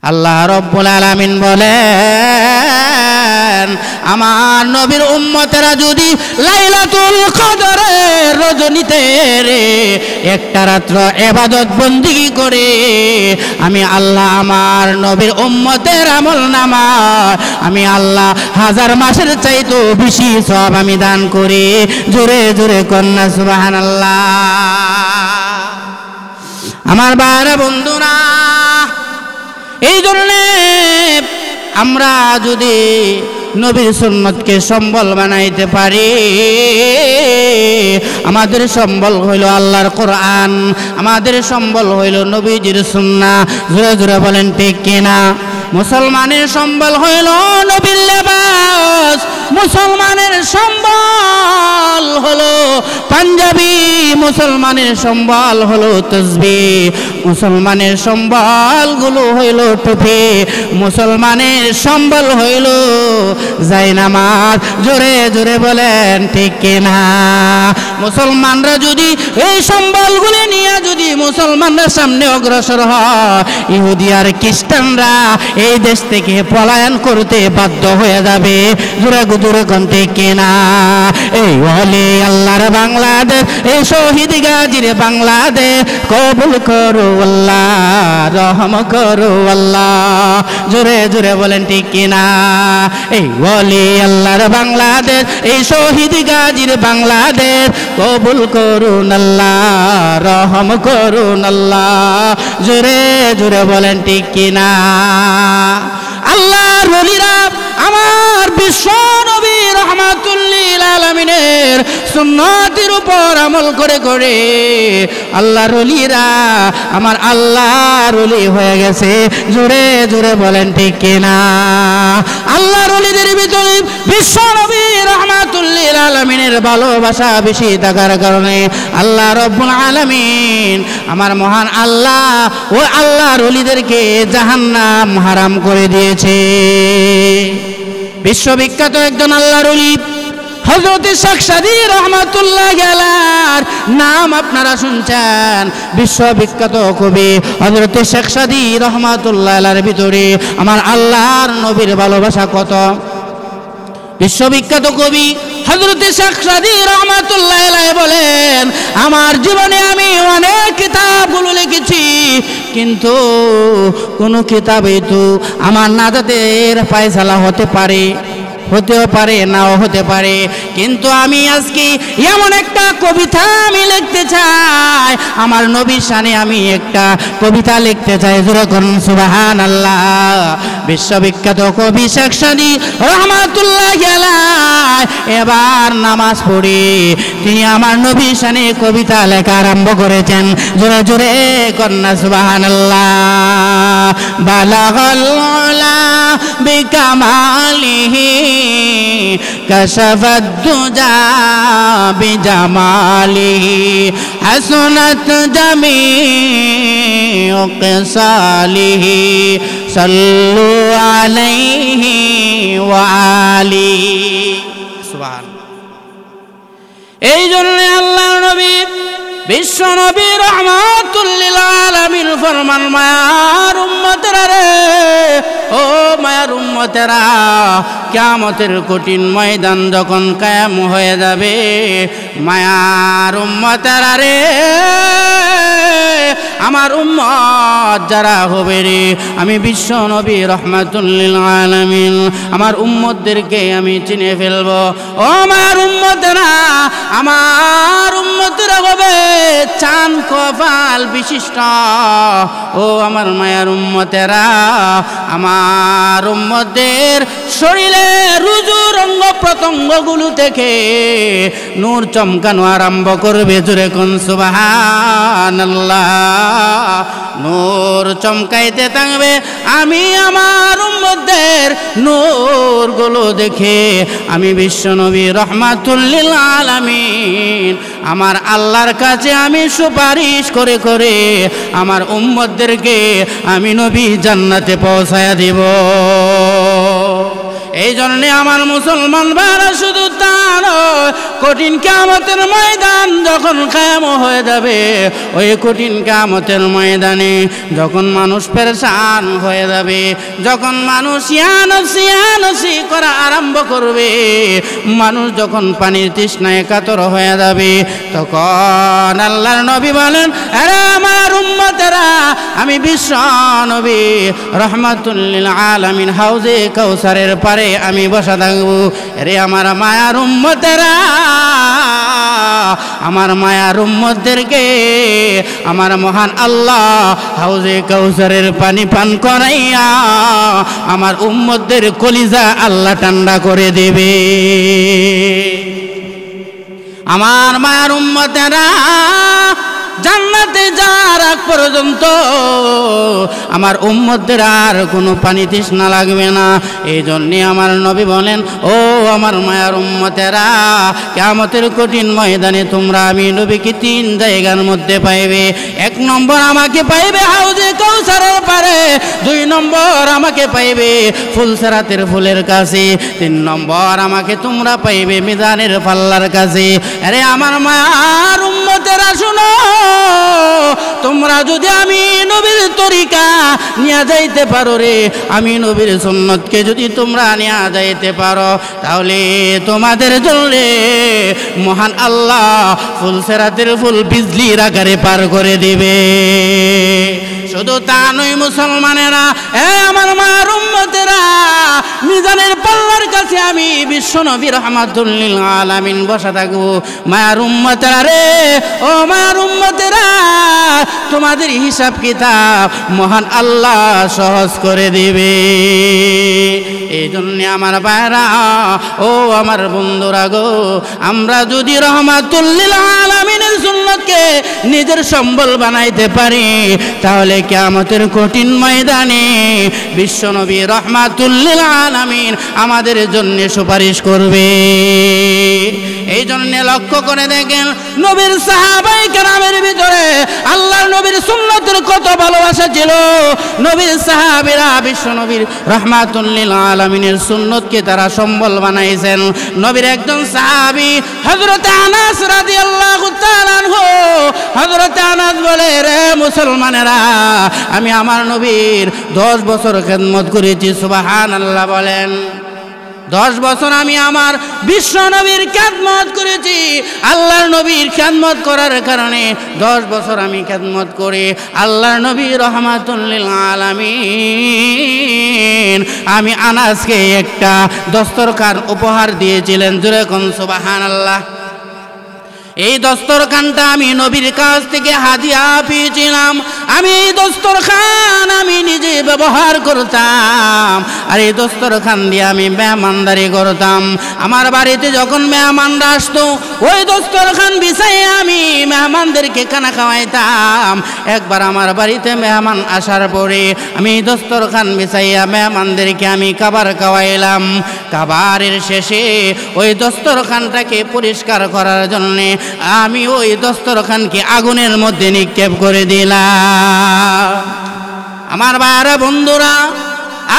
আল্লাহ রাব্বুল আলামিন বলেন, আমার নবীর উম্মতেরা যদি লাইলাতুল কদরের রজনীতে একটা রাত্র ইবাদত বন্দেগী করে, আমি আল্লাহ আমার নবীর উম্মতের আমলনামা আমি আল্লাহ 1000 মাসের চাইতেও বেশি সওয়াব আমি দান করি। জোরে জোরে কন্যা সুবহানাল্লাহ। আমার ভাইরা বন্ধুরা, এই জন্যে আমরা যদি নবীর সুন্নতকে সম্বল বানাইতে পারি, আমাদের সম্বল হইল আল্লাহর কোরআন, আমাদের সম্বল হইল নবীজির সুন্নাহ। জোরে জোরে বলেন ঠিক কিনা? মুসলমানের সম্বল হইল নবীর লেবাস, মুসলমানের সম্বল হলো পাঞ্জাবি, মুসলমানের সম্বল হলো তাসবিহ, মুসলমানের সম্বলগুলো হইল টুপি, মুসলমানের সম্বল হইল জায়নামাজ। জোরে জোরে বলেন ঠিক কিনা? মুসলমানরা যদি এই সম্বলগুলি নিয়ে যদি মুসলমানরা সামনে অগ্রসর হয়, ইহুদি আর খ্রিস্টানরা এই দেশ থেকে পলায়ন করতে বাধ্য হয়ে যাবে। জোরে জোরে কোন ঠিক কিনা? এই ওলি আল্লাহর বাংলাদেশ, এই শহীদ গাজীর বাংলাদেশ কবুল করো আল্লাহ, রহম করো আল্লাহ। জোরে জোরে বলেন ঠিক কিনা? এই ওলি আল্লাহর বাংলাদেশ, এই শহীদ গাজীর বাংলাদেশ কবুল করুন আল্লাহ, রহম করুন আল্লাহ। জোরে জোরে বলেন ঠিক কিনা? আল্লাহর ওলিরা আমার বিশ্ব নবী রাহমাতুল লিল আলামিনের সুন্নতের উপর আমল করে করে আল্লাহর ওলিরা আমার আল্লাহর ওলি হয়ে গেছে। জোরে জোরে বলেন ঠিক কিনা? আল্লাহর ওলিদের ভিতরে বিশ্ব নবী রাহমাতুল লিল আলামিনের ভালোবাসা বেশি থাকার কারণে আল্লাহ রাব্বুল আলামিন আমার মহান আল্লাহ ও আল্লাহর ওলিদেরকে জাহান্নাম হারাম করে দিয়েছে। বিশ্ববিখ্যাত একজন আল্লাহর ওলি হযরত শেখ সাদী রহমাতুল্লাহ আলাইহির নাম আপনারা শুনছেন। বিশ্ববিখ্যাত কবি হযরত শেখ সাদী রহমাতুল্লাহ আলাইহির ভিতরে আমার আল্লাহর নবীর ভালোবাসা কত। বিশ্ববিখ্যাত কবি হযরত শেখ সাদী রহমাতুল্লাহ আলাইহি বলেন, আমার জীবনে আমি অনেক কিতাবগুলো লিখেছি, কিন্তু কোন কিতাবে তো আমার নাজাতের ফয়সালা হতেও পারে নাও হতে পারে, কিন্তু আমি আজকে এমন একটা কবিতা আমি লিখতে চাই, আমার নবীর শানে আমি একটা কবিতা লিখতে চাই। জোরে করুন সুবহানাল্লাহ। বিশ্ববিখ্যাত কবি শেখ সাদী রহমাতুল্লাহ আলাইহি এবার নামাজ পড়ে তিনি আমার নবীর শানে কবিতা লেখা আরম্ভ করেছেন। জোরে জোরে কন্যা সুবহানাল্লাহ। বালাগাল উলা বিকামালিহি কাশাফাত দুজা বিজামালিহি হাসনাত জামিউ কিসালিহি সাল্লু আলাইহি ওয়া আলিহি। সুবহানাল্লাহ। এই জন্য আল্লাহর নবী বিশ্ব নবী রাহমাতুল লিল আলামিন ফরমান, মায়ার উম্মতেরা রে, ও মায়ার উম্মতেরা, কিয়ামতের কঠিন ময়দান যখন কায়েম হয়ে যাবে, মায়ার উম্মতেরা রে, আমার উম্মত যারা হবে রে, আমি বিশ্ব নবী রাহমাতুল লিল আলামিন আমার উম্মতদেরকে আমি চিনে ফেলবো। ও মায়ার উম্মতেরা, আমার উম্মতেরা হবে চান কপাল বিশিষ্ট। ও আমার মায়ার উম্মতেরা, আমার উম্মতের শরীরে রুজু অঙ্গ প্রত্যঙ্গগুলো থেকে নূর চমকানো আরম্ভ করবে। জোরে কোন সুবহানাল্লাহ। নূর চমকাইতে থাকবে, আমি আমার উম্মতদের নূরগুলো দেখে আমি বিশ্বনবী রাহমাতুল লিল আলামিন আমার আল্লাহর কাছে আমি সুপারিশ করে করে আমার উম্মতদেরকে আমি নবী জান্নাতে পৌঁছায়া দিব। এই জন্যে আমার মুসলমান ভাইরা শুধু তা নয়, কঠিন কিয়ামতের ময়দান যখন কায়েম হয়ে যাবে, ওই কঠিন কিয়ামতের ময়দানে যখন মানুষ পেরেশান হয়ে যাবে, যখন মানুষ ইয়া নফসি করা আরম্ভ করবে, মানুষ যখন পানির তৃষ্ণায় কাতর হয়ে যাবে, তখন আল্লাহর নবী বলেন, আরে আমার উম্মতেরা, আমি বিশ্ব নবী রহমাতুল লিল আলামিন হাউজে কাউসারের পারে আমি বসা থাকবো। আরে আমার মায়ার উম্মতেরা, আমার মায়ার উম্মতদেরকে আমার মহান আল্লাহ হাউজে কাউসারের পানি পান করাইয়া আমার উম্মতদের কলিজা আল্লাহ ঠান্ডা করে দেবে। আমার মায়ার উম্মতেরা জান্নাতে যাওয়ার আগ পর্যন্ত আমার উম্মতদের আর কোনো পানি তৃষ্ণা লাগবে না। এই জন্যে আমার নবী বলেন, ও আমার মায়ার উম্মতেরা, কিয়ামতের কঠিন ময়দানে তোমরা আমি নবীকে 3 জায়গার মধ্যে পাইবে। 1 নম্বর আমাকে পাইবে হাউজে কাউসারের পারে, 2 নম্বর আমাকে পাইবে ফুলসেরাতের ফুলের কাছে, 3 নম্বর আমাকে তোমরা পাইবে মিজানের পাল্লার কাছে। আরে আমার মায়ার উম্মতেরা শুনো, তোমরা যদি আমি নবীর তরিকা নিয়ে যাইতে পারো রে, আমি নবীর সুন্নতকে যদি তোমরা নিয়ে যাইতে পারো, তাহলে তোমাদের জন্য মহান আল্লাহ ফুলসেরাতের ফুল বিজলির আকারে পার করে দিবে। শুধু তা নয় মুসলমানেরা, আমার মায়ের উম্মতেরা, মিজানের পাল্লার কাছে আমি বিশ্ব নবী রহমাতুল লিল আলামিন বসা থাকবো। মায়ের উম্মতেরা রে, ও মায়ের উম্মতেরা, তোমাদের হিসাব কিতাব মহান আল্লাহ সহজ করে দিবে। এই জন্য আমার ভাইরা, ও আমার বন্ধুরা গো, আমরা যদি রহমাতুল লিল আলামিনের সুন্নতকে নিজের সম্বল বানাইতে পারি, তাহলে কিয়ামতের কঠিন ময়দানে বিশ্বনবী রহমাতুল লিল আলামিন আমাদের জন্য সুপারিশ করবে। এই জন্য লক্ষ্য করে দেখেন, নবীর সাহাবায়ে কেরামের ভিতরে আল্লাহর নবীর সুন্নতের কত ভালোবাসা ছিল। নবীর সাহাবীরা বিশ্বনবীর রহমাতুল লিল আলামিনের সুন্নতকে তারা সম্বল বানাইছেন। নবীর একজন সাহাবী হযরত আনাস রাদিয়াল্লাহু তাআলা আনহু, হযরত আনাস বলে, রে মুসলমানেরা, আমি আমার নবীর 10 বছর খেদমত করেছি। সুবহানাল্লাহ বলেন। 10 বছর আমি আমার বিশ্ব নবীর খেদমত করেছি। আল্লাহর নবীর খেদমত করার কারণে 10 বছর আমি খেদমত করে আল্লাহর নবী রহমাতুল লিল আলামিন আমি আনাসকে একটা দস্তরখান উপহার দিয়েছিলেন। জোরে কোন সুবহানাল্লাহ। এই দস্তরখানটা আমি নবীর কাছ থেকে হাদিয়া পেয়েছিলাম। আমি এই দস্তরখান আমি নিজে ব্যবহার করতাম, আর এই দস্তরখান দিয়ে আমি মেহমানদারি করতাম। আমার বাড়িতে যখন মেহমানরা আসতো, ওই দস্তরখান বিছাইয়ে আমি মেহমানদেরকে খানা খাওয়াইতাম। একবার আমার বাড়িতে মেহমান আসার পরে আমি এই দস্তরখান বিছাইয়া মেহমানদেরকে আমি খাবার খাওয়াইলাম। খাবারের শেষে ওই দস্তরখানটাকে পরিষ্কার করার জন্যে আমি ওই দস্তরখানকে আগুনের মধ্যে নিক্ষেপ করে দিলাম। আমার ভাইরা বন্ধুরা,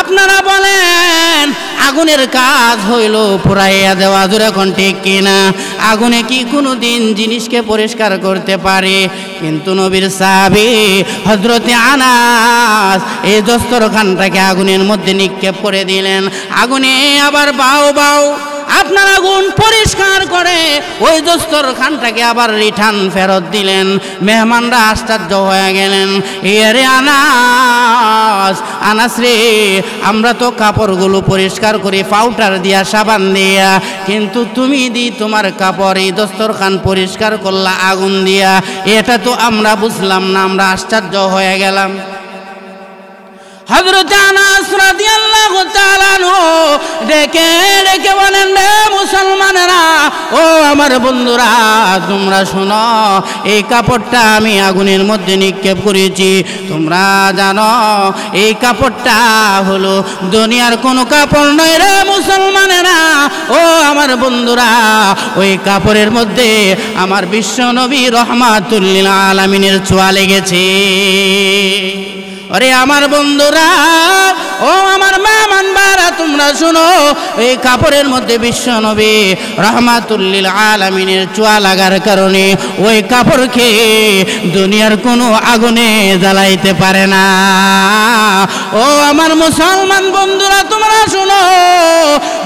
আপনারা বলেন, আগুনের কাজ হইল পুরাইয়া দেওয়া। যখন ঠিক কিনা? আগুনে কি কোনো দিন জিনিসকে পরিষ্কার করতে পারে? কিন্তু নবীর সাহাবী হযরতে আনাস এই দস্তরখানটাকে আগুনের মধ্যে নিক্ষেপ করে দিলেন। আগুনে আবার বাউ বাউ আপনার আগুন পরিষ্কার করে ওই দস্তরখানটাকে আবার রিটার্ন ফেরত দিলেন। মেহমানরা আশ্চর্য হয়ে গেলেন, এরে আনাস, আনাস রে, আমরা তো কাপড়গুলো পরিষ্কার করি পাউডার দিয়া, সাবান দিয়া, কিন্তু তুমি তোমার কাপড় এই দস্তরখান পরিষ্কার করলা আগুন দিয়া, এটা তো আমরা বুঝলাম না, আমরা আশ্চর্য হয়ে গেলাম। হযরত আনাস রাদিয়াল্লাহু তাআলা আনহু ডেকে ডেকে বলেন, রে মুসলমানেরা, ও আমার বন্ধুরা, তোমরা শোনো, এই কাপড়টা আমি আগুনের মধ্যে নিক্ষেপ করেছি। তোমরা জানো এই কাপড়টা হলো দুনিয়ার কোনো কাপড় নয় রে মুসলমানেরা। ও আমার বন্ধুরা, ওই কাপড়ের মধ্যে আমার বিশ্ব নবী রহমাতুল লিল আলামিনের ছোঁয়া লেগেছে। ওরে আমার বন্ধুরা, ও আমার মেহমান ভাইরা, তোমরা তোমরা শুনো, এই কাপড়ের মধ্যে বিশ্ব নবী রাহমাতুল লিল আলামিনের ছোঁয়া লাগার কারণে ওই কাপড়কে দুনিয়ার কোনো আগুনে জ্বালাইতে পারে না। ও আমার মুসলমান বন্ধুরা, তোমরা শুনো,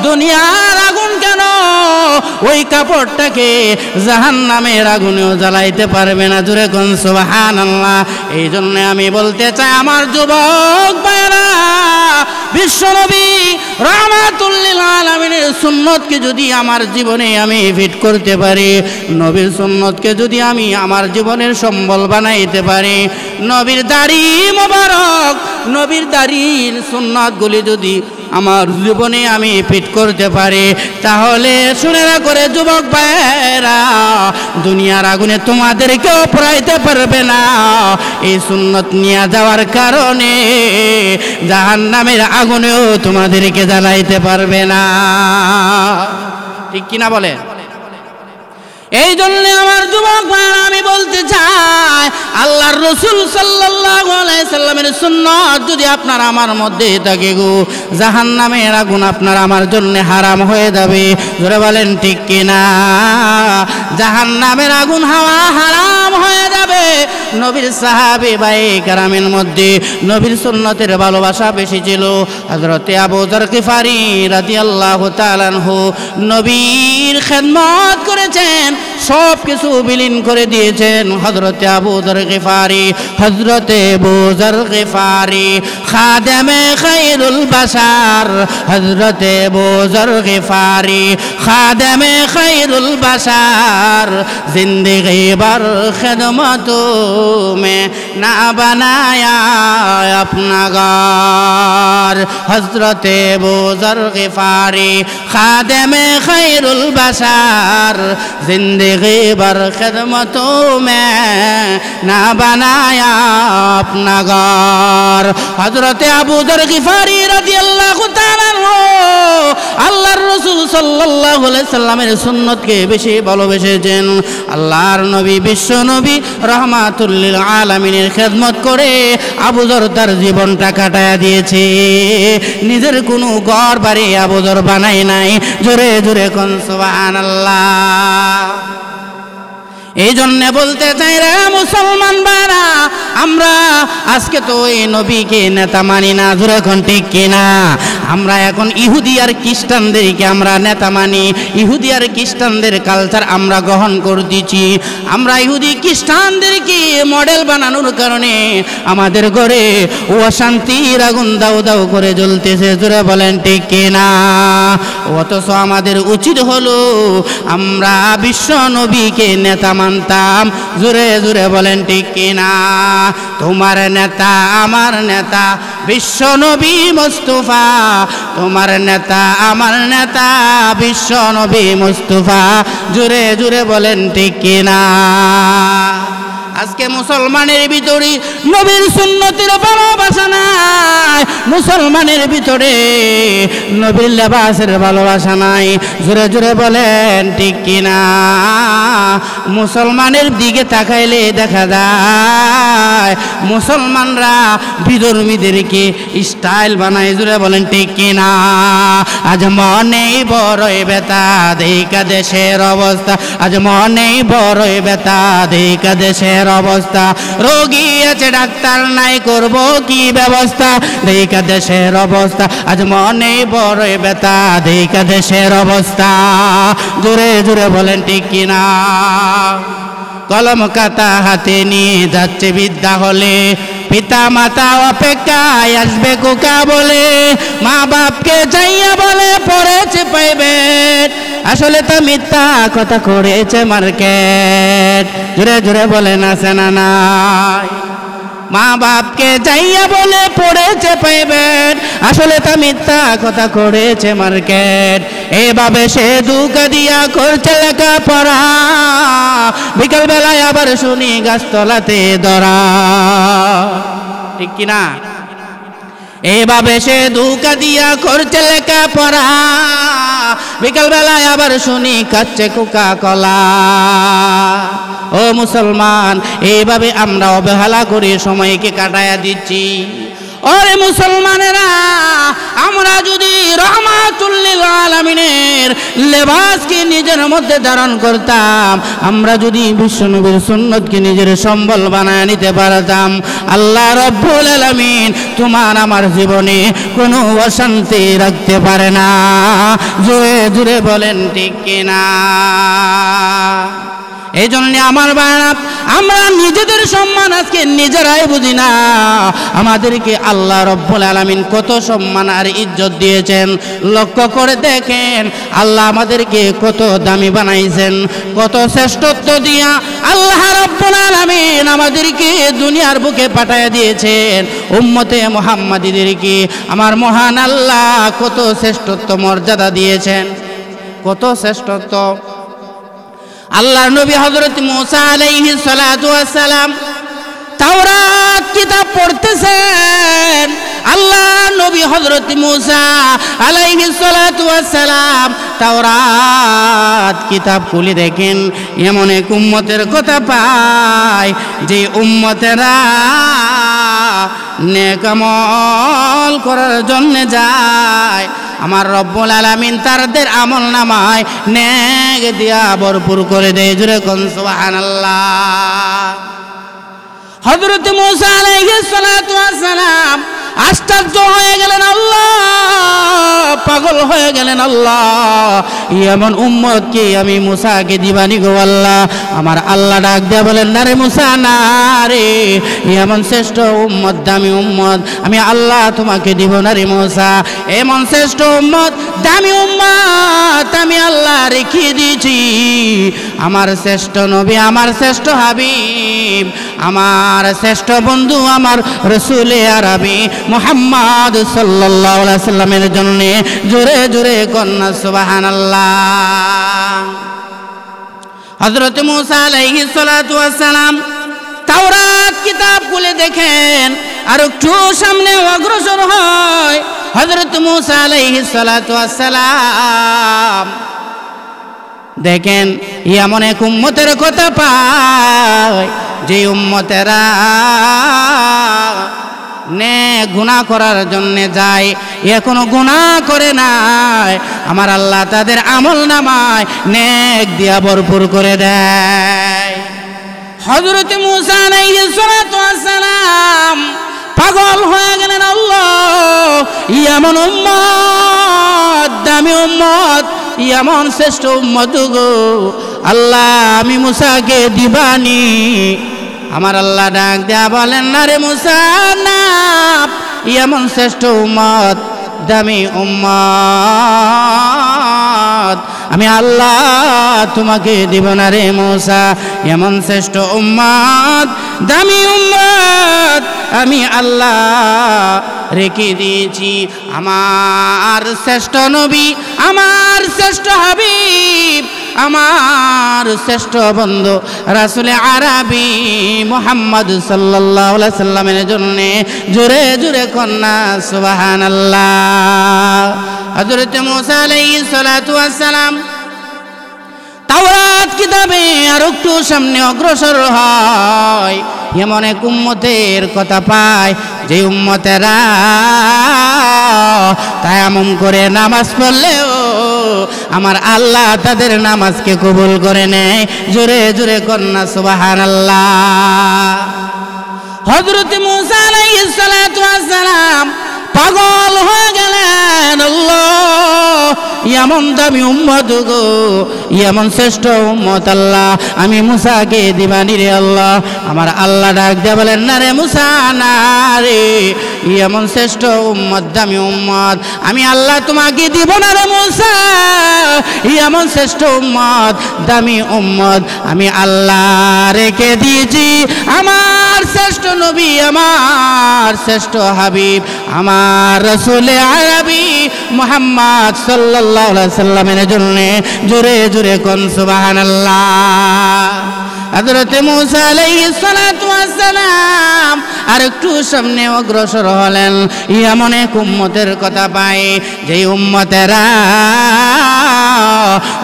দুনিয়ার আগুন কেন ওই কাপড়টাকে জাহান্নামের আগুনেও জ্বালাইতে পারবে না। জোরে কোন সুবহানাল্লাহ। এই জন্য আমি বলতে চাই আমার যুবক ভাইরা, বিশ্বনবী রাহমাতুল লিল আলামিনের সুন্নতকে যদি আমার জীবনে আমি ফিট করতে পারি, নবীর সুন্নতকে যদি আমি আমার জীবনের সম্বল বানাইতে পারি, নবীর দাড়ি মোবারক, নবীর দাড়ির সুন্নতগুলি যদি আমার জীবনে আমি ফিট করতে পারি, তাহলে শুনে না করে যুবক ভাইরা, দুনিয়ার আগুনে তোমাদেরকেও পোড়াইতে পারবে না। এই সুন্নত নিয়ে যাওয়ার কারণে জাহান্নামের আগুনেও তোমাদেরকে জ্বালাইতে পারবে না। ঠিক কিনা বলে? এই জন্য আমার যুবক ভাইরা আমি বলতে চাই, আল্লাহর রাসূল সাল্লাল্লাহু আলাইহি সাল্লামের সুন্নাত যদি আপনার আমার মধ্যে থাকে গো, জাহান্নামের আগুন আপনার আমার জন্য হারাম হয়ে যাবে। জোরে বলেন ঠিক কিনা? জাহান্নামের আগুন হাওয়া হারাম হয়ে যাবে। নবীর সাহাবী ভাই কেরামের মধ্যে নবীর সুন্নতের ভালোবাসা বেশি ছিল। হযরতে আবু যর গিফারি রাদিয়াল্লাহু তাআলা আনহু নবীর খেদমত করেছেন, সব কিছু বিলীন করে দিয়েছেন। হযরতে আবু যর গিফারি, হযরতে আবু যর গিফারি খাদেমে খায়রুল বাশার, হযরতে আবু যর গিফারি খাদেমে খায়রুল বাশার, জিंदगी भर खिदमतों में ना बनाया अपना घर। हज़रते अबू ज़र ग़िफ़ारी खादिमे खैरुल बशर, जिंदगी भर खिदमतों में ना बनाया अपना घर। हज़रते अबू ज़र ग़िफ़ारी রাদিয়াল্লাহু তাআলা আনহু আল্লাহর রাসূল সাল্লাল্লাহু আলাইহি সাল্লামের সুন্নতকে বেশি ভালোবেসেছেন। আল্লাহর নবী বিশ্ব নবী রাহমাতুল লিল আলামিনের খেদমত করে আবু যর তার জীবনটা কাটায়া দিয়েছে। নিজের কোনো ঘর বাড়ি আবু যর বানায় নাই। জোরে জোরে কোন সুবহানাল্লাহ। এই জন্য বলতে চাই রে মুসলমান ভাইরা, আমরা আজকে তো এই নবীকে নেতা মানি না। জোরে কোন ঠিক কিনা? আমরা এখন ইহুদি আর খ্রিস্টানদেরকে আমরা নেতা মানি। ইহুদি আর খ্রিস্টানদের কালচার আমরা গ্রহণ করে দিচ্ছি। আমরা ইহুদি খ্রিস্টানদেরকে মডেল বানানোর কারণে আমাদের ঘরে অশান্তির আগুন দাউ দাউ করে জ্বলতেছে। জোরে বলেন ঠিক কিনা? অথচ আমাদের উচিত হলো আমরা বিশ্ব নবীকে নেতা মানতাম। জোরে জোরে বলেন ঠিক কিনা? তোমার নেতা আমার নেতা বিশ্ব নবী মুস্তাফা, তোমার নেতা আমার নেতা বিশ্ব নবী মুস্তাফা। জোরে জোরে বলেন ঠিক কিনা? আজকে মুসলমানের ভিতরে নবীর সুন্নতের ভালোবাসা নাই, মুসলমানের ভিতরে নবীর লেবাসের ভালোবাসা নাই। জোরে জোরে বলেন ঠিক কিনা? মুসলমানের দিকে তাকাইলে দেখা যায় মুসলমানরা বিধর্মীদেরকে স্টাইল বানায়। জোরে বলেন ঠিক কিনা? আজ মনেই বড়ই ব্যথা দেখা দেশের অবস্থা, আজ মনেই বড়ই ব্যথা দেখা দেশের অবস্থা। রোগী আছে ডাক্তার নাই, করব কি ব্যবস্থা দেখা দেশের অবস্থা। আজ মনে বড়ই ব্যথা দেখা দেশের অবস্থা। জোরে জোরে বলেন ঠিক কিনা? কলম খাতা হাতে নিয়ে যাচ্ছে বিদ্যা হলে, পিতা মাতা অপেক্ষায় আসবে কোকা বলে, মা বাপকে চাইয়া বলে পড়েছে প্রাইভেট, আসলে তা মিথ্যা কথা করেছে মার্কেট। জোরে জোরে বলেন আছে না নাই? মা বাপকে চাইয়া বলে পড়েছে প্রাইভেট, আসলে তা মিথ্যা কথা করেছে মার্কেট। এভাবে সে ধোঁকা দিয়া করছে লেখাপড়া, বিকাল বেলায় আবার শুনি গাছতলাতে ধরা। ঠিক কিনা? এভাবে সে ধোঁকা দিয়া করছে লেখাপড়া, বিকাল বেলায় আবার শুনি খাচ্ছে কোকা কলা। ও মুসলমান, এইভাবে আমরা অবহেলা করে সময়কে কাটায়া দিচ্ছি। ওরে মুসলমানেরা, আমরা যদি রহমান রব্বুল আলামিনের লেবাসকে নিজের মধ্যে ধারণ করতাম, আমরা যদি বিশ্বনবীর সুন্নতকে নিজের সম্বল বানায় নিতে পারতাম, আল্লাহ রব্বুল আলামিন তোমার আমার জীবনে কোনো অশান্তি রাখতে পারে না। জোরে জোরে বলেন ঠিক কিনা? এই জন্য আমার ভাইরা, আমরা নিজেদের সম্মান আজকে নিজেরাই বুঝি না। আমাদেরকে আল্লাহ রব্বুল আলামিন কত সম্মান আর ইজ্জত দিয়েছেন, লক্ষ্য করে দেখেন। আল্লাহ আমাদেরকে কত দামি বানাইছেন, কত শ্রেষ্ঠত্ব দিয়া আল্লাহ রব্বুল আলামিন আমাদেরকে দুনিয়ার বুকে পাঠায় দিয়েছেন। উম্মতে মুহাম্মাদীদেরকে আমার মহান আল্লাহ কত শ্রেষ্ঠত্ব মর্যাদা দিয়েছেন, কত শ্রেষ্ঠত্ব। আল্লাহর নবী হযরত মুসা আলাইহিস সালাতু ওয়াস সালাম তাওরাত কিতাব পড়তেছেন। আল্লাহর নবী হযরত মুসা আলাইহিস সালাতু ওয়াস সালাম তাওরাত কিতাব খুলে দেখেন, এমন এক উম্মতের কথা পায় যে উম্মতেরা নেক আমল করার জন্য যায়, আমার রব্বুল আলামিন তাদের আমল নামায় নেক দিয়া ভরপুর করে দেয়। জোরে কোন সুবহানাল্লাহ। হযরত মুসা আলাইহিস সালাতু ওয়াস সালাম আশ্চর্য হয়ে গেলেন, আল্লাহ পাগল হয়ে গেলেন, আল্লাহ এমন উম্মতকে আমি মুসাকে দিবানি গো আল্লাহ। আমার আল্লাহ ডাক দিয়া বলেন, না রে মুসা, না রে, এমন শ্রেষ্ঠ উম্মত, দামি উম্মত আমি আল্লাহ তোমাকে দিব না রে মুসা। এমন শ্রেষ্ঠ উম্মত, দামি উম্মত আমি আল্লাহ রেখে দিয়েছি। আমার শ্রেষ্ঠ নবী, আমার শ্রেষ্ঠ হাবিব, আমার শ্রেষ্ঠ বন্ধু, আমার রাসূলে আরবি মুহাম্মদ সাল্লাল্লাহু আলাইহি ওয়াসাল্লামের জন্য জোরে জোরে কন্যা সুবহানাল্লাহ। হযরত মুসা আলাইহিস সালাতু ওয়াস সালাম তাওরাত কিতাব খুলে দেখেন, আর একটু সামনে অগ্রসর হয়। হযরত মুসা আলাইহিস সালাতু ওয়াস সালাম দেখেন এমন এক উম্মতের কথা পায় যে উম্মতেরা গুনাহ করার জন্য যায়, এখনো গুনাহ করে নাই, আমার আল্লাহ তাদের আমল নামায় নেক দিয়া ভরপুর করে দেয়। হযরত মুসা আলাইহিস সালাতু ওয়াস সালাম পাগল হয়ে গেলেন, আল্লাহ এমন উম্মত, দামি উম্মত, এমন শ্রেষ্ঠ উম্মত গো আল্লাহ আমি মুসাকে দিবানি। আমার আল্লাহ ডাক দেয়া বলেন, না রে মুসা, না, এমন শ্রেষ্ঠ উম্মত, দামি উম্মত আমি আল্লাহ তোমাকে দিব না রে মুসা। এমন শ্রেষ্ঠ উম্মত, দামি উম্মত আমি আল্লাহ রেখে দিয়েছি। আমার শ্রেষ্ঠ নবী, আমার শ্রেষ্ঠ হাবিব, আমার শ্রেষ্ঠ বন্ধু রাসূলে আরবি মুহাম্মদ সাল্লাল্লাহু আলাইহি সাল্লামের জন্য জোরে জোরে কন্যা সুবহানাল্লাহ। হযরত মুসা আলাইহিস সালাতু ওয়াস সালাম তাওরাত কিতাবে আর একটু সামনে অগ্রসর হয়, এমন এক উম্মতের কথা পায় যে উম্মতেরা তায়াম্মুম করে নামাজ পড়লেও আমার আল্লাহ তাদের নামাজকে কবুল করে নেয়। জোরে জোরে কন্যা সুবহানাল্লাহ। হযরত মুসা আলাইহিস সালাতু ওয়াস সালাম পাগল হয়ে গেলেন, আল্লাহ এমন দামি উম্মত গো, এমন শ্রেষ্ঠ উম্মত আল্লাহ আমি মুসাকে দিবানি রে আল্লাহ। আমার আল্লাহ ডাক দিয়ে বলেন, না রে মুসা, না রে, এমন শ্রেষ্ঠ উম্মত, দামি উম্মত আমি আল্লাহ তোমাকে দিব না রে মুসা। এমন শ্রেষ্ঠ উম্মত, দামি উম্মত আমি আল্লাহ রেখে দিয়েছি। আমার শ্রেষ্ঠ নবী, আমার শ্রেষ্ঠ হাবিব, আমার রাসূলে আরবি মুহাম্মদ সাল্লাল্লাহু আলাইহি সাল্লামের জন্য জোরে জোরে কোন সুবহানাল্লাহ। হযরত মুসা আলাইহিস সালাতু ওয়াস সালাম আর একটু সামনে অগ্রসর হলেন, এমন এক উম্মতের কথা পায় যে উম্মতেরা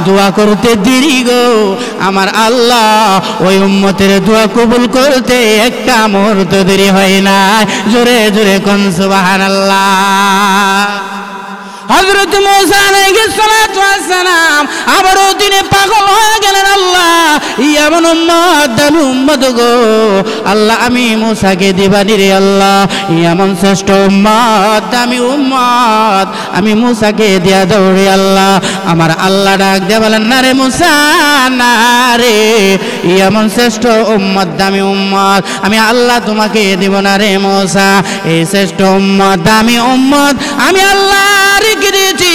দোয়া করতে দেরি গো, আমার আল্লাহ ওই উম্মতের দোয়া কবুল করতে একটা মুহূর্ত দেরি হয় না। জোরে জোরে কোন সুবহানাল্লাহ। হযরত মুসা আলাইহিস আবারও তিনি পাগল হয়ে গেলেন, আল্লাহ এমন উম্মত দামি উম্মত গো আল্লাহ, আমি মুসাকে দিবানি রে আল্লাহ, এমন শ্রেষ্ঠ উম্মত দামি উম্মত আমি মুসাকে দিয়া দাও রে আল্লাহ। আমার আল্লাহ ডাক দিয়ে বলেন, না রে মুসা না রে, এমন শ্রেষ্ঠ উম্মত দামি উম্মত আমি আল্লাহ তোমাকে দিব না রে মুসা। এই শ্রেষ্ঠ উম্মত দামি উম্মত আমি আল্লাহ রেখে দিয়েছি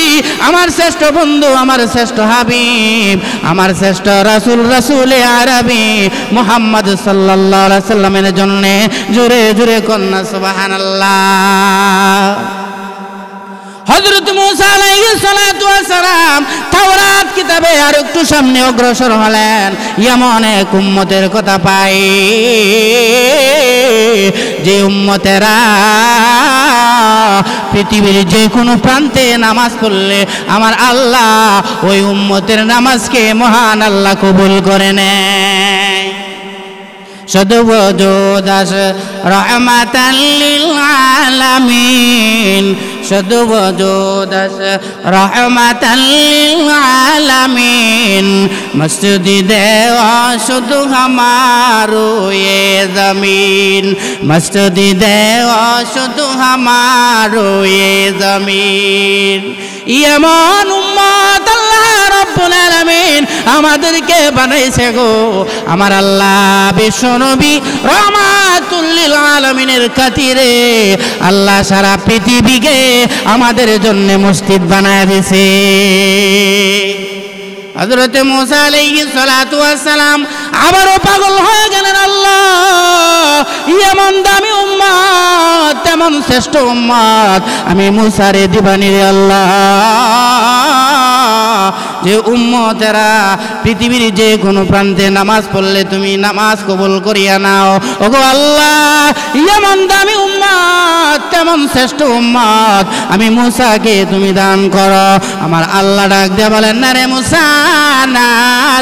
আমার শ্রেষ্ঠ বন্ধু, আমার শ্রেষ্ঠ হাবিব, আমার শ্রেষ্ঠ রাসূল, রাসূলে আরবি মুহাম্মদ সাল্লাল্লাহু আলাইহি সাল্লামের জন্য। জোরে জোরে কন্যা সুবহানাল্লাহ। হযরত মুসা আলাইহিস সালাতু ওয়াস সালাম তাওরাত কিতাবে আর একটু সামনে অগ্রসর হলেন, এমন এক উম্মতের কথা পাই যে উম্মতেরা পৃথিবীর যে কোনো প্রান্তে নামাজ পড়লে আমার আল্লাহ ওই উম্মতের নামাজকে মহান আল্লাহ কবুল করে নেয়। শুধু ওজুদ রহমাতাল লিল আলামিন, শুধু ওজুদ রহমাতাল লিল আলামিন, মসজিদে দেওয়া শুধু হামারো এ জমিন, মসজিদে দেওয়া শুধু হামারো এ জমিন। এমন উম্মত আল্লাহ রব্বুল আলামিন আমাদেরকে বানাইছে গো আমার আল্লাহ বিশ্বনবী রহমাতুল লিল আলামিনের খাতিরে আল্লাহ সারা পৃথিবীকে আমাদের জন্য মসজিদ বানায় দিয়েছে। হযরত মুসা আলাইহিস সালাতু ওয়াস সালাম আবারও পাগল হয়ে গেলেন, আল্লাহ এমন দামি উম্মত, তেমন শ্রেষ্ঠ উম্মত আমি মুসারে দিবানি রে আল্লাহ, যে উম্মতেরা পৃথিবীর যে কোনো প্রান্তে নামাজ পড়লে তুমি নামাজ কবুল করিয়া নাও। ওগো আল্লাহ এমন দামি উম্মত, তেমন শ্রেষ্ঠ উম্মত আমি মুসাকে তুমি দান করো। আমার আল্লাহ ডাক দিয়ে বলেন, না রে মুসা না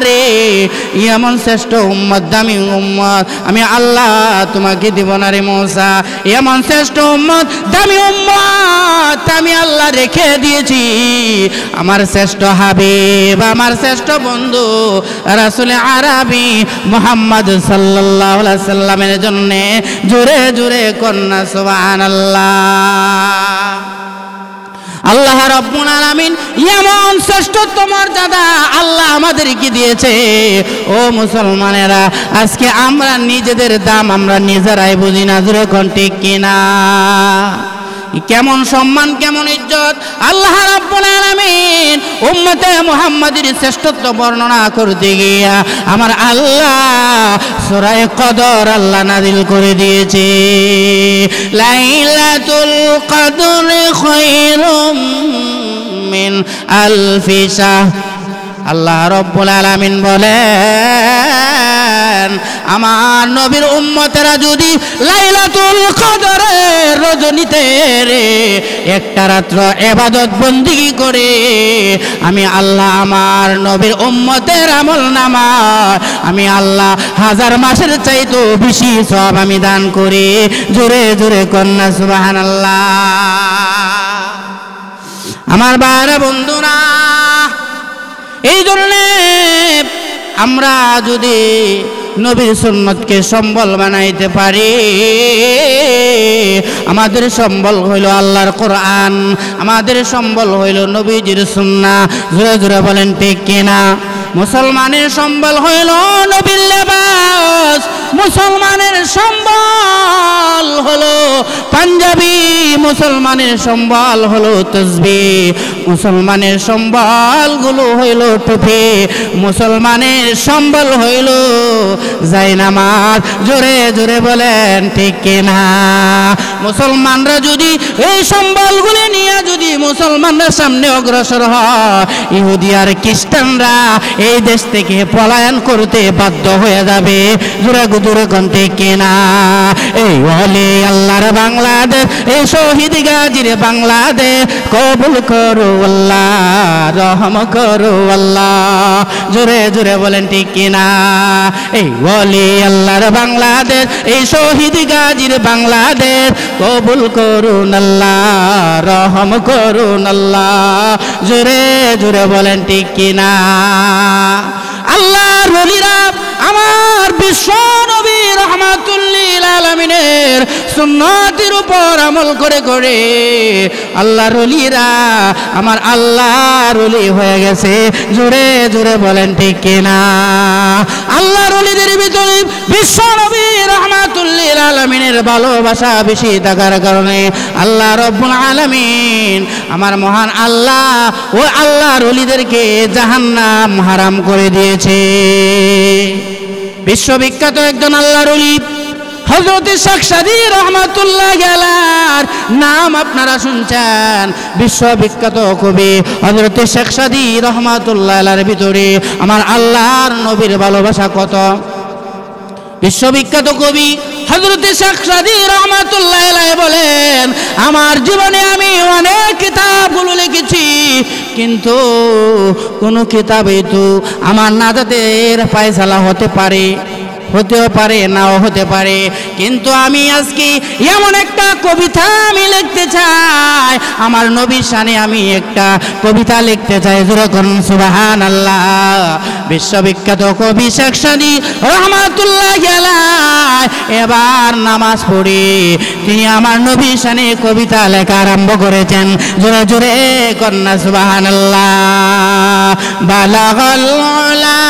রে, এমন শ্রেষ্ঠ উম্মত দামি উম্মত আমি আল্লাহ তোমাকে দিব না রে মুসা। এমন শ্রেষ্ঠ উম্মত দামি উম্মত আমি আল্লাহ রেখে দিয়েছি আমার শ্রেষ্ঠ হাবিব, আমার শ্রেষ্ঠ বন্ধু রাসূলে আরবি মুহাম্মদ সাল্লাল্লাহু আলাইহি সাল্লামের জন্য। জোরে জোরে কন্যা সুবহানাল্লাহ। আল্লাহ রাব্বুল আলামিন এমন শ্রেষ্ঠত্ব মর্যাদা আল্লাহ আমাদেরকে দিয়েছে। ও মুসলমানেরা, আজকে আমরা নিজেদের দাম আমরা নিজেরাই বুঝি না। জোরে কোন ঠিক কিনা? কেমন সম্মান, কেমন ইজ্জত আল্লাহ রাব্বুল আলামিন উম্মতে মুহাম্মাদের শ্রেষ্ঠত্ব বর্ণনা করতে গিয়া আমার আল্লাহ সূরা কদর আল্লাহ নাযিল করে দিয়েছে। লাইলাতুল কদর খায়রুম মিন আলফি শাহর। আল্লাহ রাব্বুল আলামিন বলেন, আমার নবীর উম্মতেরা যদি লাইলাতুল কদরের রজনীতে একটা রাত্র ইবাদত বন্দেগী করে আমি আল্লাহ আমার নবীর উম্মতের আমলনামা আমি আল্লাহ 1000 মাসের চাইতেও বেশি সওয়াব আমি দান করি। জোরে জোরে কন্যা সুবহানাল্লাহ। আমার ভাইরা বন্ধুরা, এই জন্য আমরা যদি নবীর সুন্নতকে সম্বল বানাইতে পারি, আমাদের সম্বল হইল আল্লাহর কোরআন, আমাদের সম্বল হইল নবীজির সুন্নাহ। জোরে জোরে বলেন ঠিক কিনা? মুসলমানের সম্বল হইল নবীর লেবাস, মুসলমানের সম্বল হলো পাঞ্জাবি, মুসলমানের সম্বল হলো তাসবিহ, মুসলমানের সম্বলগুলো হইল টুপি, মুসলমানের সম্বল হইল জায়নামাজ। জোরে জোরে বলেন ঠিক কিনা? মুসলমানরা যদি এই সম্বলগুলি নিয়ে যদি মুসলমানরা সামনে অগ্রসর হয়, ইহুদি আর খ্রিস্টানরা এই দেশ থেকে পলায়ন করতে বাধ্য হয়ে যাবে। জোরে জোরে ঠিক কিনা? এই ওলি আল্লাহর বাংলাদেশ, এই শহীদ গাজীর বাংলাদেশ কবুল করো আল্লাহ, রহম করো আল্লাহ। জোরে জোরে বলেন ঠিক কিনা? এই ওলি আল্লাহর বাংলাদেশ, এই শহীদ গাজীর বাংলাদেশ কবুল করুন আল্লাহ, রহম করুন বলুন আল্লাহ, জোরে জোরে বলেন ঠিক কিনা? আল্লাহর ওলিরা আমার বিশ্ব নবী রাহমাতুল লিল আলামিনের সুন্নাতের উপর আমল করে করে আল্লাহর ওলিরা আমার আল্লাহর ওলি হয়ে গেছে। জোরে জোরে বলেন ঠিক কিনা? আল্লাহর ওলিদের ভিতরে বিশ্ব নবী রাহমাতুল লিল আলামিনের ভালোবাসা বেশি থাকার কারণে আল্লাহ রব্বুল আলামিন আমার মহান আল্লাহ ও আল্লাহর ওলিদেরকে জাহান্নাম হারাম করে দিয়েছে। বিশ্ববিখ্যাত একজন আল্লাহর ওলি হযরত শেখ সাদী রহমাতুল্লাহ আলাইহির নাম আপনারা শুনছেন। বিশ্ববিখ্যাত কবি হযরত শেখ সাদী রহমাতুল্লাহ আলাইহির ভিতরে আমার আল্লাহর নবীর ভালোবাসা কত। বিশ্ববিখ্যাত কবি হযরত শেখ সাদী রহমাতুল্লাহ আলাইহি বলেন, আমার জীবনে আমি অনেক কিতাবগুলো লিখেছি, কিন্তু কোন কিতাবে তো আমার নাজাতের ফয়সালা হতেও পারে নাও হতে পারে, কিন্তু আমি আজকে এমন একটা কবিতা আমি লিখতে চাই, আমার নবীর শানে আমি একটা কবিতা লিখতে চাই। জোরে করুন সুবহানাল্লাহ। বিশ্ববিখ্যাত কবি শেখ সাদী রহমাতুল্লাহ আলাইহি এবার নামাজ পড়ে তিনি আমার নবীর শানে কবিতা লেখা আরম্ভ করেছেন। জোরে জোরে কন্যা সুবহানাল্লাহ। বালাগাল উলা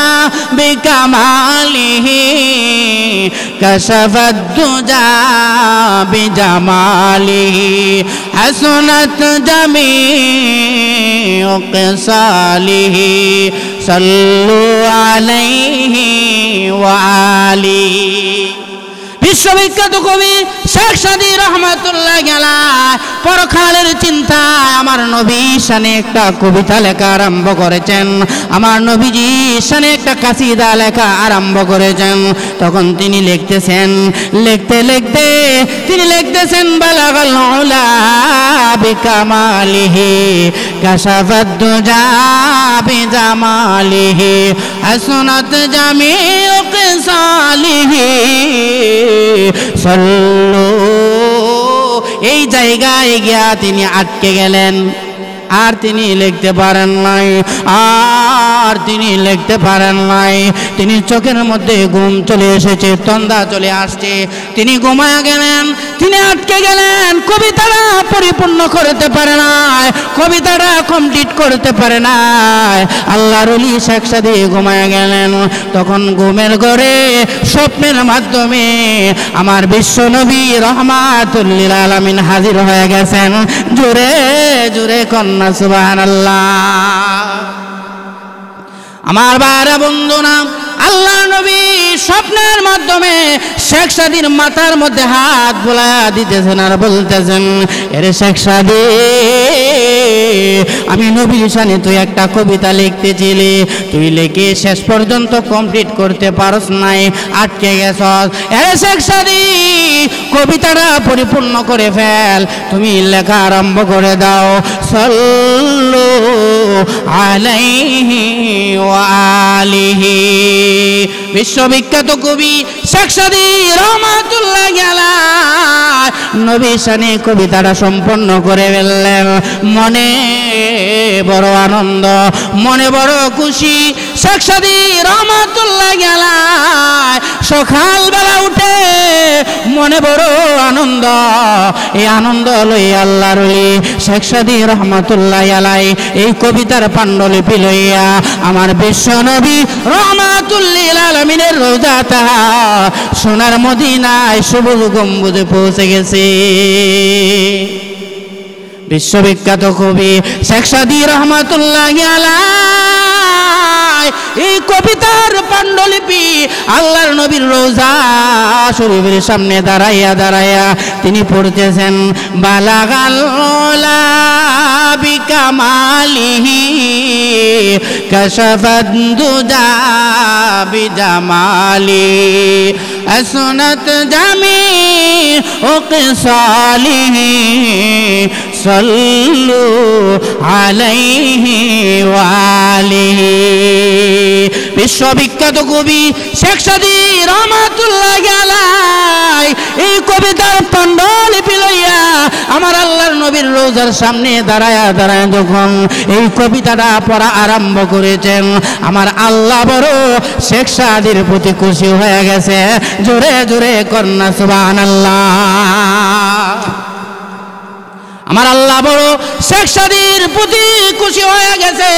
বিকামালিহি কশফত দুজা বিজামালিহি হাসনাত জামিউ কিসালিহি সাল্লু আলাইহি ওয়া আলিহি। বিশ্ববিখ্যাত কবি শেখ সাদী রহমাতুল্লাহ আলাইহি পরকালের চিন্তায় আমার নবীর শানে একটা কবিতা লেখা আরম্ভ করেছেন, আমার নবীজির শানে একটা কাসিদা লেখা আরম্ভ করেছেন। তখন তিনি লিখতে লিখতে তিনি লিখতেছেন, বালাগাল উলা বিকামালিহি কাশাফাত দুজা বিজামালিহি হাসনাত জামিউ কিসালিহি সাল্লু। এই জায়গায় গিয়া তিনি আটকে গেলেন, আর তিনি লিখতে পারেন নাই, তিনি চোখের মধ্যে ঘুম চলে এসেছে, তন্দা চলে আসছে, তিনি ঘুমায়া গেলেন, তিনি আটকে গেলেন, কবিতাটা পরিপূর্ণ করতে পারে নাই, কবিতাটা কমপ্লিট করতে পারে নাই। আল্লাহর ওলি শেখ সাদী ঘুমায়া গেলেন। তখন ঘুমের ঘরে স্বপ্নের মাধ্যমে আমার বিশ্ব নবী রাহমাতুল লিল আলামিন হাজির হয়ে গেছেন। জোরে জোরে কন্যা সুবহানাল্লাহ। আমার ভাইরা বন্ধুরা, আল্লাহ নবী স্বপ্নের মাধ্যমে শেখ সাদীর মাথার মধ্যে হাত বুলায়া দিতেছেন আর বলতেছেন, এরে শেখ সাদী, আমি নবীর শানে তুই একটা কবিতা লিখতেছিলি, তুই লিখে শেষ পর্যন্ত কমপ্লিট করতে পারস নাই, আটকে গেছস। এরে শেখ সাদী, কবিতাটা পরিপূর্ণ করে ফেল, তুমি লেখা আরম্ভ করে দাও। সাল্লু আলাইহি ওয়া আলিহি। বিশ্ববিখ্যাত কবি শেখ সাদী রহমাতুল্লাহ আলাইহি নবীর শানে কবিতাটা সম্পন্ন করে ফেললেন। মনে বড় আনন্দ, মনে বড় খুশি শেখ সাদী রহমাতুল্লাহ আলাইহি সকালবেলা উঠে মনে বড় আনন্দ, এই আনন্দ লইয়া আল্লাহর ওলি শেখ সাদী রহমাতুল্লাহ আলাইহি এই কবিতার পাণ্ডুলিপি লইয়া আমার বিশ্ব নবী রাহমাতুল লিল আলামিনের রওজাটা সোনার মদিনায় সবুজ গম্বুজে পৌঁছে গেছে। বিশ্ববিখ্যাত কবি শেখ সাদী রহমাতুল্লাহ আলাইহি এই কবিতার পাণ্ডুলিপি আল্লাহর নবীর রওজা শরীফের সামনে দাঁড়াইয়া তিনি পড়তেছেন, বালাগাল উলা বিকামালিহি কাশাফাত দুজা বিজামালিহি হাসনাত জামিউ কিসালিহি সাল্লু আলাইহি ওয়া আলিহি। বিশ্ববিখ্যাত কবি শেখ সাদী রহমাতুল্লাহ আলাইহি এই কবিতার পাণ্ডুলিপি লইয়া হইয়া আমার আল্লাহর নবীর রোজার সামনে দাঁড়ায় দাঁড়ায় যখন এই কবিতাটা পড়া আরম্ভ করেছেন, আমার আল্লাহ বড় শেখ সাদির প্রতি খুশি হয়ে গেছে। জোরে জোরে কন্যা সুবহানাল্লাহ। আমার আল্লাহ বড় শেখ সাদির প্রতি খুশি হয়ে গেছে,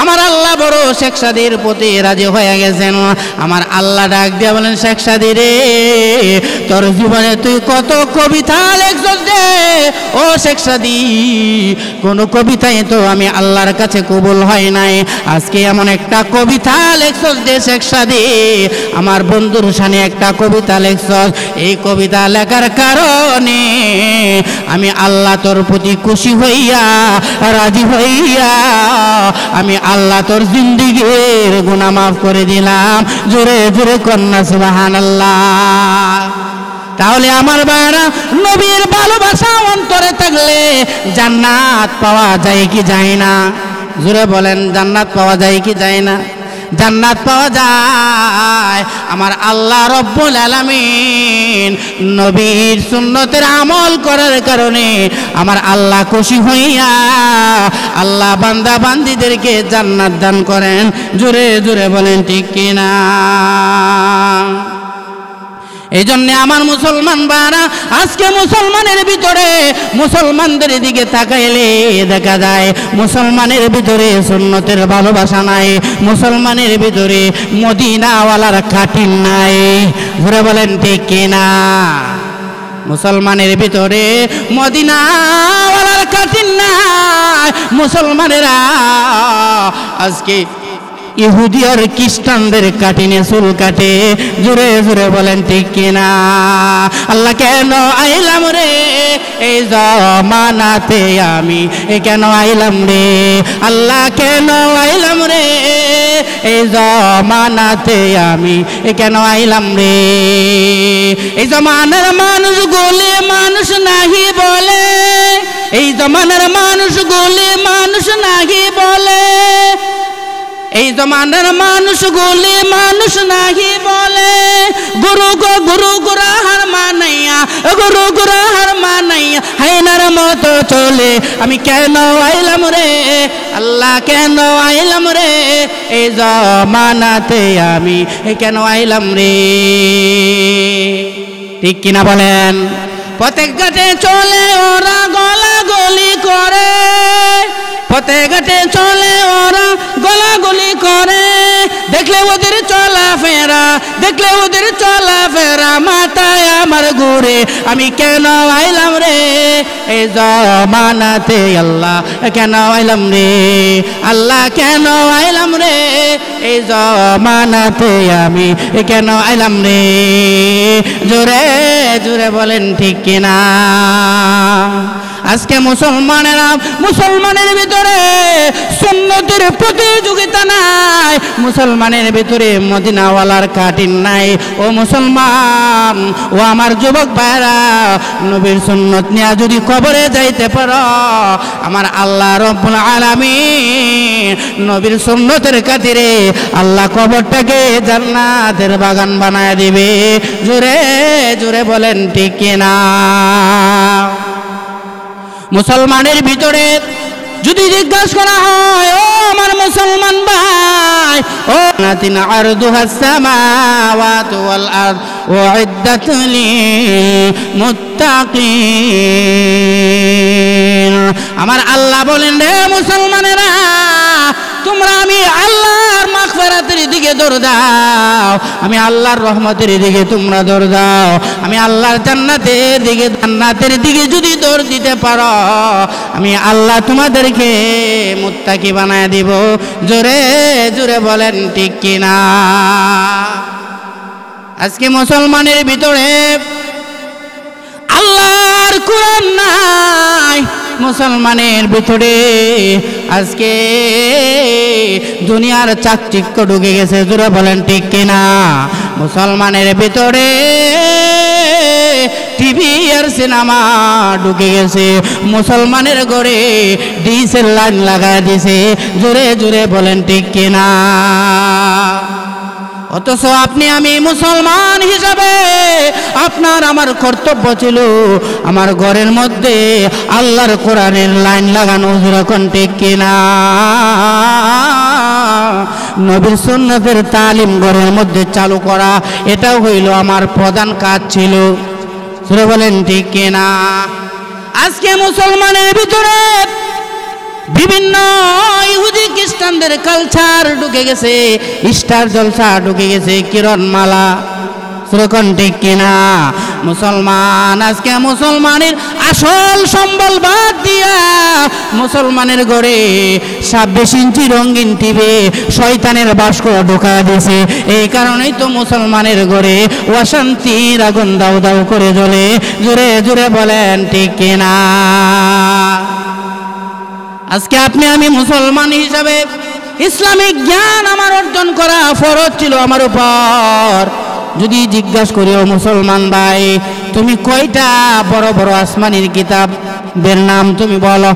আমার আল্লাহ বড় শেখ সাদির প্রতি রাজি হয়ে গেছেন। আমার আল্লাহ ডাক দিয়ে বলেন, শেখ সাদি রে, তোর জীবনে তুই কত কবিতা লেখছস রে ও শেখ সাদি, কোন কবিতাই তো আমি আল্লাহর কাছে কবুল হয় নাই, আজকে এমন একটা কবিতা লেখছস রে শেখ সাদি, আমার বন্ধুর সামনে একটা কবিতা লেখছস, এই কবিতা লেখার কারণে আমি আল্লাহ তোর প্রতি খুশি হইয়া রাজি হইয়া আমি আল্লাহ তোর জিন্দেগীর গুনাহ মাফ করে দিলাম। জোরে জোরে কন্যা সুবহানাল্লাহ। তাহলে আমার ভাইরা, নবীর ভালোবাসা অন্তরে থাকলে জান্নাত পাওয়া যায় কি যায় না? জোরে বলেন, জান্নাত পাওয়া যায় কি যায় না? জান্নাত পাওয়া যায়। আমার আল্লাহ রব্বুল আলামিন নবীর সুন্নতের আমল করার কারণে আমার আল্লাহ খুশি হইয়া আল্লাহ বান্দা বান্দীদেরকে জান্নাত দান করেন। জোরে জোরে বলেন ঠিক কিনা? এই জন্যে আমার মুসলমান বারা, আজকে মুসলমানের ভিতরে, মুসলমানদের দিকে তাকাইলে দেখা যায় মুসলমানের ভিতরে সুন্নতের ভালোবাসা নাই, মুসলমানের ভিতরে মদিনাওয়ালার খাটিন নাই। ঘুরে বলেন ঠিক কিনা? মুসলমানের ভিতরে মদিনাওয়ালার খাটিন নাই। মুসলমানেরা আজকে ইহুদি আর খ্রিস্টানদের কাটিনে চুল কাটে। জোরে জোরে বলেন ঠিক কিনা? আল্লাহ কেন আইলাম রে এই জমানাতে, আমি কেন আইলাম রে? আল্লাহ কেন আইলাম রে এই জমানাতে, আমি কেন আইলাম রে? এই জমানার মানুষ গুলি মানুষ নাহি বলে, এই জমানার মানুষ গুলি মানুষ নাহি বলে, এই জমানার মানুষগুলি মানুষ নাহি বলে, গুরু গো গুরু গুরা হার মানাইয়া, গুরু গুরা হার মানাইয়া হাইনার মতো চলে। আমি কেন আইলাম রে আল্লাহ, কেন আইলাম রে এই জমানাতে, আমি কেন আইলাম রে? ঠিক কিনা বলেন? প্রত্যেক ঘাটে চলে ওরা গলাগলি করে, প্রত্যেক ঘাটে চলে ওরা গলাগলি করে, দেখলে ওদের চলাফেরা, দেখলে ওদের চলাফেরা মাথায় আমার ঘুরে। আমি কেন আইলাম রে এই জমানাতে, আল্লাহ কেন আইলাম রে? আল্লাহ কেন আইলাম রে এই জমানাতে, আমি কেন আইলাম রে? জোরে জোরে বলেন ঠিক কিনা? আজকে মুসলমানেরা, মুসলমানের ভিতরে সুন্নতের প্রতিযোগিতা নাই, মুসলমানের ভিতরে মদিনাওয়ালার কাটিন নাই। ও মুসলমান, ও আমার যুবক ভাইরা, নবীর সুন্নত নিয়ে যদি কবরে যাইতে পারো, আমার আল্লাহ রব্বুল আলামিন নবীর সুন্নতের খাতিরে আল্লাহ কবরটাকে জান্নাতের বাগান বানায় দিবে। জোরে জোরে বলেন ঠিক কিনা? মুসলমানের ভিতরে যদি জিজ্ঞাসা করা হয়, ও আমার মুসলমান ভাই, ও নাতিন আরদুহাস সামাওয়াতু ওয়াল আরদ উইদ্দাত লিল মুত্তাকিন, আমার আল্লাহ বলেন, রে মুসলমানেরা, তোমরা আমি আল্লাহর মাগফিরাতের দিকে দৌড় দাও, আমি আল্লাহর রহমতের দিকে তোমরা দৌড় দাও, আমি আল্লাহর জান্নাতের দিকে, জান্নাতের দিকে যদি দৌড় দিতে পারো, আমি আল্লাহ তোমাদেরকে মুত্তাকি বানায় দিব। জোরে জোরে বলেন ঠিক কিনা? আজকে মুসলমানের ভিতরে আল্লাহর কোরআন নাই, মুসলমানের ভিতরে আজকে দুনিয়ার চাকচিক্য ঢুকে গেছে। জোরে বলেন ঠিক কিনা? মুসলমানের ভিতরে টিভি আর সিনেমা ঢুকে গেছে, মুসলমানের ঘরে ডিসের লাইন লাগায় দিছে। জোরে জোরে বলেন ঠিক কিনা? ও অথচ আপনি আমি মুসলমান হিসাবে আপনার আমার কর্তব্য ছিল আমার ঘরের মধ্যে আল্লাহর কোরআনের লাইন লাগানো, যেরকম ঠিক কিনা? নবীর সুন্নতের তালিম ঘরের মধ্যে চালু করা, এটাও হইল আমার প্রধান কাজ ছিল। সুরে বলেন ঠিক কিনা? আজকে মুসলমানের ভিতরে বিভিন্ন ইহুদি খ্রিস্টানদের কালচার ঢুকে গেছে, স্টার জলসা ঢুকে গেছে, কিরণমালা। সেরকম ঠিক কিনা? মুসলমান আজকে মুসলমানের আসল সম্বল বাদ দিয়া মুসলমানের ঘরে 26 ইঞ্চি রঙিন টিভি শয়তানের বাস্ক ঢোকা দিয়েছে। এই কারণেই তো মুসলমানের ঘরে অশান্তির আগুন দাউ দাউ করে জ্বলে। জোরে জোরে বলেন ঠিক কিনা? আজকে আপনি আমি মুসলমান হিসাবে ইসলামিক জ্ঞান আমার অর্জন করা ফরজ ছিল আমার উপর। যদি জিজ্ঞাসা করি, ও মুসলমান ভাই, তুমি কয়টা বড় বড় আসমানির কিতাবের নাম তুমি বলো?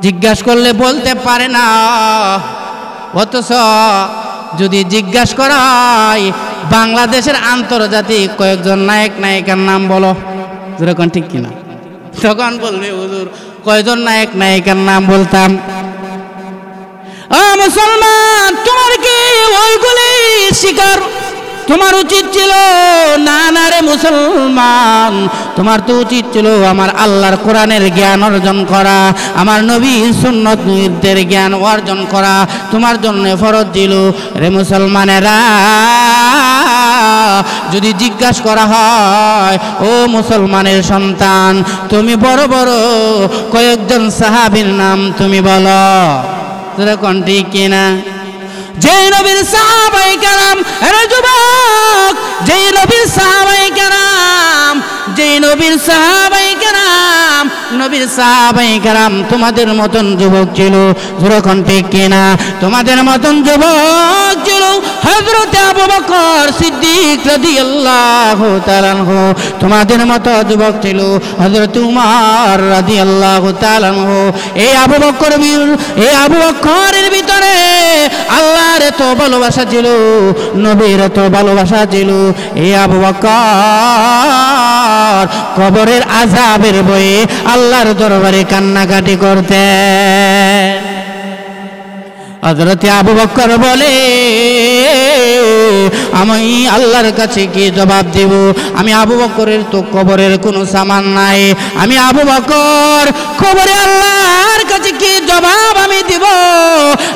জিজ্ঞাসা করলে বলতে পারে না। অথচ যদি জিজ্ঞাসা করা হয় বাংলাদেশের আন্তর্জাতিক কয়েকজন নায়ক নায়িকার নাম বলো, যেরকম ঠিক কিনা? তখন বলবে, হুজুর কয়জন নায়ক নায়িকার নাম বলতাম। ও মুসলমান, তোমার কি ওইগুলি শিকার তোমার উচিত ছিল? না না রে মুসলমান, তোমার তো উচিত ছিল আমার আল্লাহর কোরআনের জ্ঞান অর্জন করা, আমার নবীর সুন্নতের জ্ঞান অর্জন করা তোমার জন্য ফরজ ছিল। রে মুসলমানেরা, যদি জিজ্ঞাসা করা হয়, ও মুসলমানের সন্তান, তুমি বড় বড় কয়েকজন সাহাবীর নাম তুমি বলো, যেরকম ঠিক কিনা? যেই নবীর সাহাবায়ে কেরাম, আরে যুবক, যেই নবীর সাহাবায়ে কেরাম, যেই নবীর সাহাবায়ে কেরাম, নবীর সাহাবায়ে কেরাম তোমাদের মতন যুবক ছিল, যেরকম ঠিক কিনা? তোমাদের মতন যুবক ছিল হযরত আবু বকর সিদ্দিক রাদিয়াল্লাহু তাআলা আনহু, তোমাদের মতো যুবক ছিল হযরত উমর রাদিয়াল্লাহু তাআলা আনহু। এই আবু বকরের ভিতরে আল্লাহর এত ভালোবাসা ছিল, নবীর এত ভালোবাসা ছিল। এই আবু বকর কবরের আযাবের ভয়ে আল্লাহর দরবারে কান্নাকাটি করতেন। হযরত আবু বকর বলে, আমি আল্লাহর কাছে কি জবাব দেব? আমি আবু বকরের তো কবরের কোনো সামান নাই, আমি আবু বকর কবরে আল্লাহর কাছে কি জবাব আমি দিব?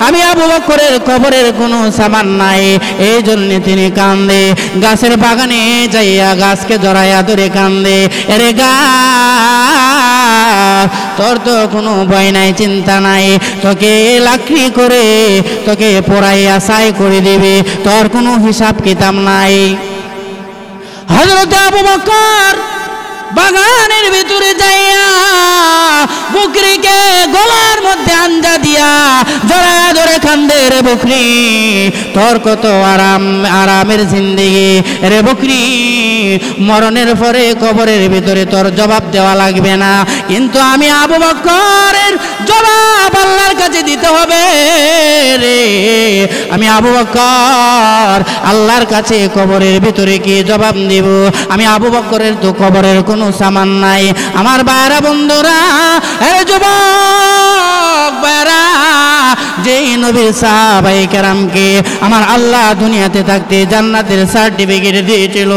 আমি আবু বকরের কবরের কোনো সামান নাই। এই জন্য তিনি কান্দে, গাছের বাগানে যাইয়া গাছকে জড়াইয়া ধরে কান্দে, এরে গাছ, তোর তো কোনো ভয় নাই, চিন্তা নাই, তোকে লাকড়ি করে তোকে পোড়াইয়া ছাই করে দিবে, তোর কোনো হিসাব কিতাব নাই। হযরত আবু বকর বাগানের ভিতরে যাইয়া বকরিকে গলার মধ্যে আঞ্জা দিয়া জড়ায়া ধরে কান্দে, রে বকরি, তোর কত আরামের জিন্দেগি রে বকরি, মরণের পরে কবরের ভিতরে তোর জবাব দেওয়া লাগবে না, কিন্তু আমি আবু বকরের জবাব আল্লাহর কাছে দিতে হবে রে। আমি আবু বকর আল্লাহর কাছে কবরের ভিতরে কি জবাব দেব? আমি আবু বকরের তো কবরের কোনো সামান নাই। আমার ভাইরা বন্ধুরা, যুবক ভাইরা, যেই নবীর সাহাবায়ে কেরামকে আমার আল্লাহ দুনিয়াতে থাকতে জান্নাতের সার্টিফিকেট দিয়েছিল,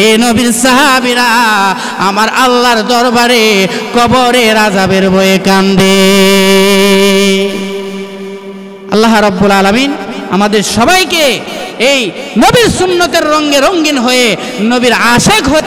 এই নবীর সাহাবীরা আমার আল্লাহর দরবারে কবরের আযাবের ভয়ে কান্দে। আল্লাহ রাব্বুল আলামিন আমাদের সবাইকে এই নবীর সুন্নতের রঙে রঙিন হয়ে নবীর আশিক হয়ে